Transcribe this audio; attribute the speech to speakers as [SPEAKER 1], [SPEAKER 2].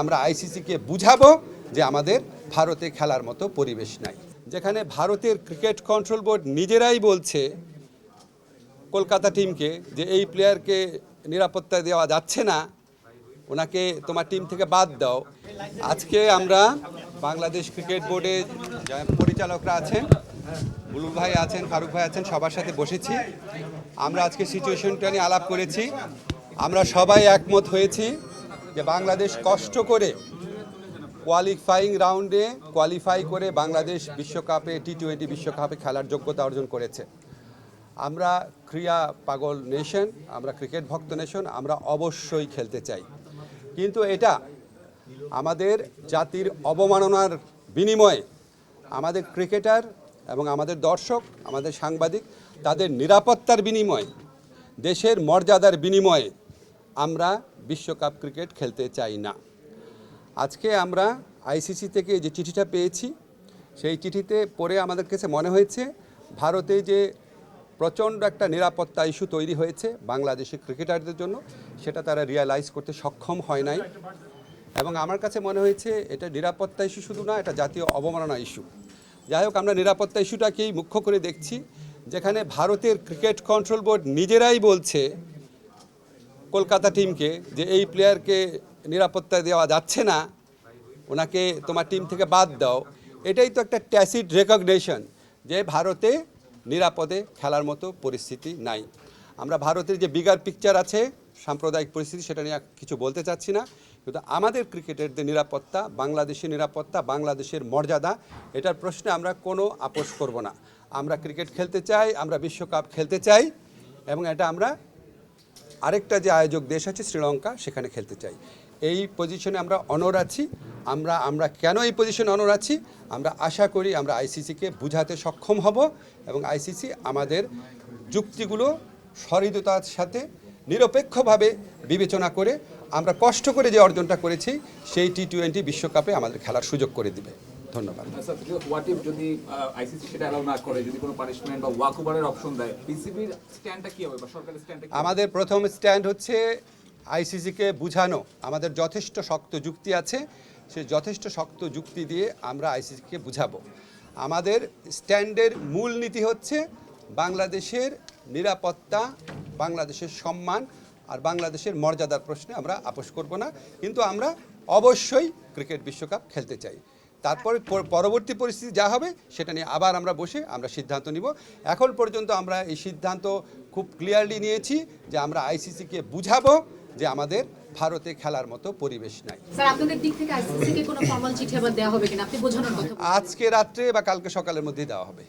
[SPEAKER 1] আমরা আইসিসিকে বুঝাবো যে আমাদের ভারতে খেলার মতো পরিবেশ নাই। যেখানে ভারতের ক্রিকেট কন্ট্রোল বোর্ড নিজেরাই বলছে কলকাতা টিমকে যে এই প্লেয়ারকে নিরাপত্তা দেওয়া যাচ্ছে না, ওনাকে তোমার টিম থেকে বাদ দাও। আজকে আমরা বাংলাদেশ ক্রিকেট বোর্ডে পরিচালকরা আছেন, বুলুল ভাই আছেন, ফারুক ভাই আছেন, সবার সাথে বসেছি। আমরা আজকে সিচুয়েশনটা নিয়ে আলাপ করেছি। আমরা সবাই একমত হয়েছি যে বাংলাদেশ কষ্ট করে কোয়ালিফাইং রাউন্ডে কোয়ালিফাই করে বাংলাদেশ বিশ্বকাপে টি-20 বিশ্বকাপে খেলার যোগ্যতা অর্জন করেছে। আমরা ক্রীড়া পাগল নেশন, আমরা ক্রিকেট ভক্ত নেশন, আমরা অবশ্যই খেলতে চাই। কিন্তু এটা আমাদের জাতির অবমাননার বিনিময়ে আমাদের ক্রিকেটার এবং আমাদের দর্শক, আমাদের সাংবাদিক, তাদের নিরাপত্তার বিনিময়ে, দেশের মর্যাদার বিনিময়ে আমরা বিশ্বকাপ ক্রিকেট খেলতে চাই না। আজকে আমরা আইসিসি থেকে যে চিঠিটা পেয়েছি, সেই চিঠিতে পড়ে আমাদের কাছে মনে হয়েছে ভারতে যে প্রচণ্ড একটা নিরাপত্তা ইস্যু তৈরি হয়েছে বাংলাদেশের ক্রিকেটারদের জন্য, সেটা তারা রিয়ালাইজ করতে সক্ষম হয় নাই। এবং আমার কাছে মনে হয়েছে এটা নিরাপত্তা ইস্যু শুধু না, এটা জাতীয় অবমাননা ইস্যু। যাই হোক, আমরা নিরাপত্তা ইস্যুটাকেই মুখ্য করে দেখছি। যেখানে ভারতের ক্রিকেট কন্ট্রোল বোর্ড নিজেরাই বলছে কলকাতা টিমকে যে এই প্লেয়ারকে নিরাপত্তা দেওয়া যাচ্ছে না, ওনাকে তোমার টিম থেকে বাদ দাও। এটাই তো একটা ট্যাসিড রেকগনিশন যে ভারতে নিরাপদে খেলার মতো পরিস্থিতি নাই। আমরা ভারতের যে বিগার পিকচার আছে, সাম্প্রদায়িক পরিস্থিতি, সেটা নিয়ে কিছু বলতে চাচ্ছি না, কিন্তু আমাদের ক্রিকেটারদের নিরাপত্তা, বাংলাদেশের নিরাপত্তা, বাংলাদেশের মর্যাদা, এটার প্রশ্নে আমরা কোনো আপোষ করব না। আমরা ক্রিকেট খেলতে চাই, আমরা বিশ্বকাপ খেলতে চাই, এবং এটা আমরা আরেকটা যে আয়োজক দেশ আছে শ্রীলঙ্কা, সেখানে খেলতে চাই। এই পজিশনে আমরা অনড় আছি। আমরা কেন এই পজিশনে অনড় আছি? আমরা আশা করি আমরা আইসিসিকে বুঝাতে সক্ষম হব, এবং আইসিসি আমাদের যুক্তিগুলো সহৃদতার সাথে নিরপেক্ষভাবে বিবেচনা করে আমরা কষ্ট করে যে অর্জনটা করেছি সেই টি-20 বিশ্বকাপে আমাদের খেলার সুযোগ করে দিবে। ধন্যবাদ।
[SPEAKER 2] হোয়াট ইফ যদি আইসিসি সেটা অ্যালাউ না করে, যদি কোনো পানিশমেন্ট বা ওয়াকওভারের অপশন দেয়, পিসিবির স্ট্যান্ডটা কি হবে বা সরকারের স্ট্যান্ডটা কি হবে?
[SPEAKER 1] আমাদের প্রথম স্ট্যান্ড হচ্ছে আইসিসিকে বুঝানো। আমাদের যথেষ্ট শক্ত যুক্তি আছে, সেই যথেষ্ট শক্ত যুক্তি দিয়ে আমরা আইসিসিকে বুঝাবো। আমাদের স্ট্যান্ডের মূল নীতি হচ্ছে বাংলাদেশের নিরাপত্তা, বাংলাদেশের সম্মান আর বাংলাদেশের মর্যাদার প্রশ্নে আমরা আপোষ করব না, কিন্তু আমরা অবশ্যই ক্রিকেট বিশ্বকাপ খেলতে চাই। তারপরে পরবর্তী পরিস্থিতি যা হবে সেটা নিয়ে আবার আমরা বসে আমরা সিদ্ধান্ত নিব। এখন পর্যন্ত আমরা এই সিদ্ধান্ত খুব ক্লিয়ারলি নিয়েছি যে আমরা আইসিসিকে বুঝাবো যে আমাদের ভারতে খেলার মতো পরিবেশ নাই।
[SPEAKER 3] স্যার, আপনাদের দিক থেকে আইসিসিকে কোনো ফর্মাল চিঠি আবার দেওয়া হবে কিনা, আপনি বোঝানোর কথা?
[SPEAKER 1] আজকে রাত্রে বা কালকে সকালের মধ্যেই দেওয়া হবে।